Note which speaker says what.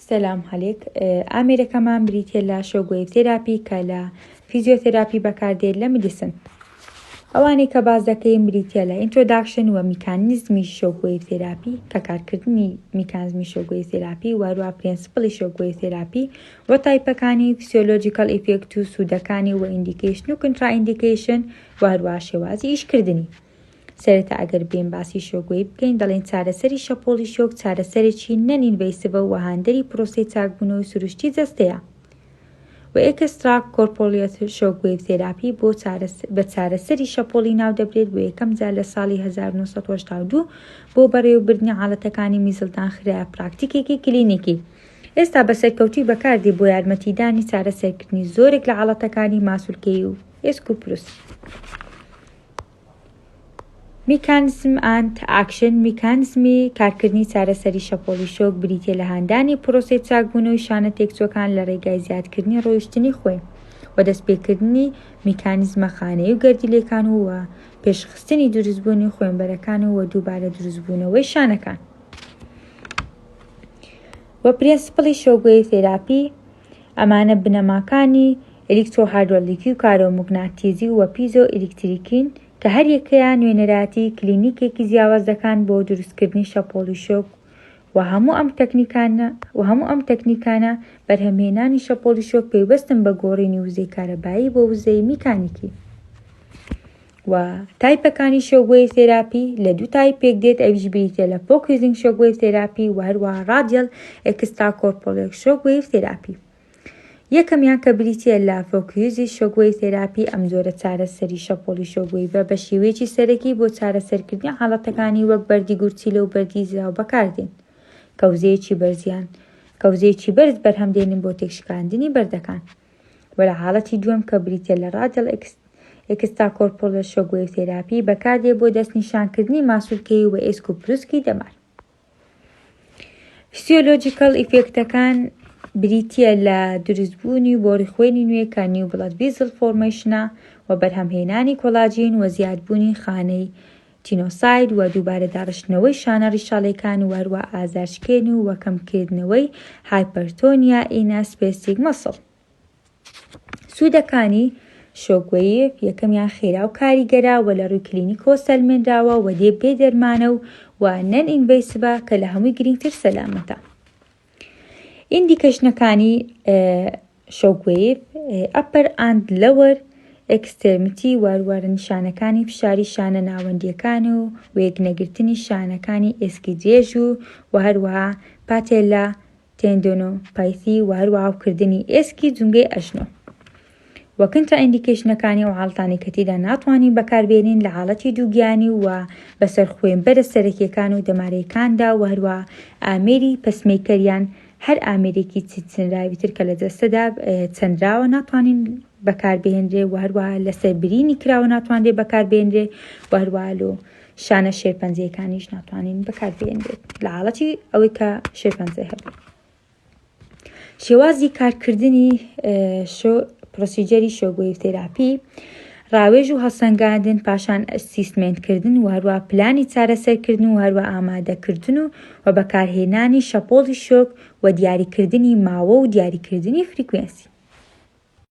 Speaker 1: سلام هەڵێک ئامێرەکەمان بریتە لە شۆکوێڤ تێراپی کە لە فیزیۆتێراپی بەکاردێت لە مدیسن. ئەوانەی کە باز دەکەین بریتە لە ئینترۆداکشن و میکانیزمی شۆکوێڤ تێراپی کە کارکردنی میکانیزمی شۆکوێڤ تێراپی وهروە پرینسپڵی شۆکوێڤ تێراپی و تایپەکانی فیسیۆلۆجیکال ئیفێکت و سوودەکانی و ئیندیکیشن و کنترائیندیکیشن وهروە شێوازی ئیشکردنی. سەرەتا ئەگەر بێن باسی شۆکوێڤ بکەین دەڵێن چارەسەری شەپۆڵی شۆک چارەسەرێکی نەنئینڤەیسڤە و هاندەری پرۆسەی چاکبوونەوەی سروشتی جەستەیە و ئێکسترا کۆرپۆلیۆت شۆکوێڤ تێراپی بە چارەسەری شەپۆڵی ناو دەبرێت بۆ یەکەم جار لە ساڵی 1982 بۆ بەڕێوەبردنی حاڵەتەکانی میزڵدان خراە پراکتیکێکی کلینیکی. ئێستا بەسەرکەوتووی بەکاردێ بۆ یارمەتیدانی چارەسەرکردنی زۆرێک لە حاڵەتەکانی ماسوولکەی و ئێسک و پروس. میکانیزم ئەند ئاکشن میکانیزمی کارکردنی چارەسەری شەپۆڵی شۆک بریتێ لە هاندانی پرۆسەی چاکبوونەوەی شانە تێکچووەکان لە ڕێگای زیادکردنی ڕۆیشتنی خوێن و دەستپێکردنی میکانیزمە خانەی و گەردیلەکان و پێشخستنی دروستبوونی خوێنبەرەکان و دووبارە دروستبوونەوەی شانەکان. و پرینسپڵی شۆکوێڤ تێراپی ئەمانە بنەماکانی ئێلکترۆهایدرۆلیکی و کارۆمەگناتیزی و پیزۆ ئێلکتریکین کە هەر یەکەیان نوێنەراتی کلینیکێکی جیاواز دەکەن بۆ دروستکردنی شەپۆڵی شۆک و هەموو ئەم تەکنیکانە بەرهەمهێنانی شەپۆڵی شۆک پێوەستن بە گۆڕینی وزەی کارەبایی بۆ وزەی میکانیکی. و تایپەکانی شۆکوێڤ تێراپی لە دوو تایپێک دێت ئەویش بریتە لە فۆکوزینگ شۆکوێڤ تێراپی و هەروەها ڕادیەل ئێکسترا کۆرپۆلیۆت شۆکوێڤ تێراپی. یەکەمیان کە بریتە لە فۆکوزی شۆکوێڤ تێراپی ئەم جۆرە چارەسەری شەپۆڵی شۆکوێڤە بە شێوەیەکی سەرەکی بۆ چارەسەرکردنی حاڵەتەکانی وەک بەردی گورچیلە و بەردی زراو بەکاردێن. کەوزەیەکی بەرز بەرهەمدێنن بۆ تێکشکاندنی بەردەکان. و لە حاڵەتی دووەم کە بریتە لە ڕادیەل ئێکسترا کۆرپۆلیۆت شۆکوێڤ تێراپی بەکاردێ بۆ دەستنیشانکردنی ماسوولکەی و ئێسک و پروسکی دەمار. فیسیۆلۆجیکال ئیفێکتەکان بریتە لە دروستبوونی بۆری خوێنی نوێ کە نیو بڵەد ڤیزل فۆرمەیشنە و بەرهەمهێنانی کۆلاجین و زیادبوونی خانەی تینۆساید و دووبارە داڕشتنەوەی شانە ڕیشاڵەکان و هەروە ئازارشکێن و وەکەمکردنەوەی هایپەرتۆنیا ئینە سپێسیک مەسڵ. سوودەکانی شۆکوێڤ یەکەمیان خێرا و کاریگەرا و لە ڕووی کلینیکۆ سەلمێنراوە و دێ بێ دەرمانە و نەن ئینڤەیسڤە کە لە هەمووی گرنگتر سەلامەتە. ئیندیکیشنەکانی شۆکوێڤ ئەپەر ئەند لەوەر ئەکسترمیتی وەروەرە نیشانەکانی فشاری شانە ناوەندیەکان و وێگنەگرتنی شانەکانی ئێسکی درێژ و هەروەها پاتێلا تێندۆنۆپایتی و هەروەها وکردنی ئێسکی جونگەی ئەژنۆ. و کنترائیندیکیشنەکانی و حاڵەتانی کە تێدا ناتوانین بەکاربێنین لە حاڵەتی دووگیانی و بەسەر خوێنبەرە سەرەکیەکان و دەمارەیەکاندا و هەروە ئامێری پەسمەیکەریان هەر ئامێرێکی چەندراوی تر کە لە جەستەدا چەندراوە ناتوانین بەکاربێنرێ و هەروەها لەسەر برینی کراوە ناتوانرێ بەکاربێنرێ و هەروەها لۆ شانە شێرپەنجەیەکانیش ناتوانین بەکاربێنرێت لە حاڵەتی ئەوەی کە شێرپەنجە هەبێت. شێوازی کارکردنی پرۆسیجەری شۆکوێڤ تێراپی ڕاوێژ و هەڵسەنگاندن پاشان ئەسیسمێنتکردن و هەروە پلانی چارەسەرکردن و هەروە ئامادەکردن و بەکارهێنانی شەپۆڵی شۆک و دیاریکردنی ماوە و دیاریکردنی فریکوێنسی.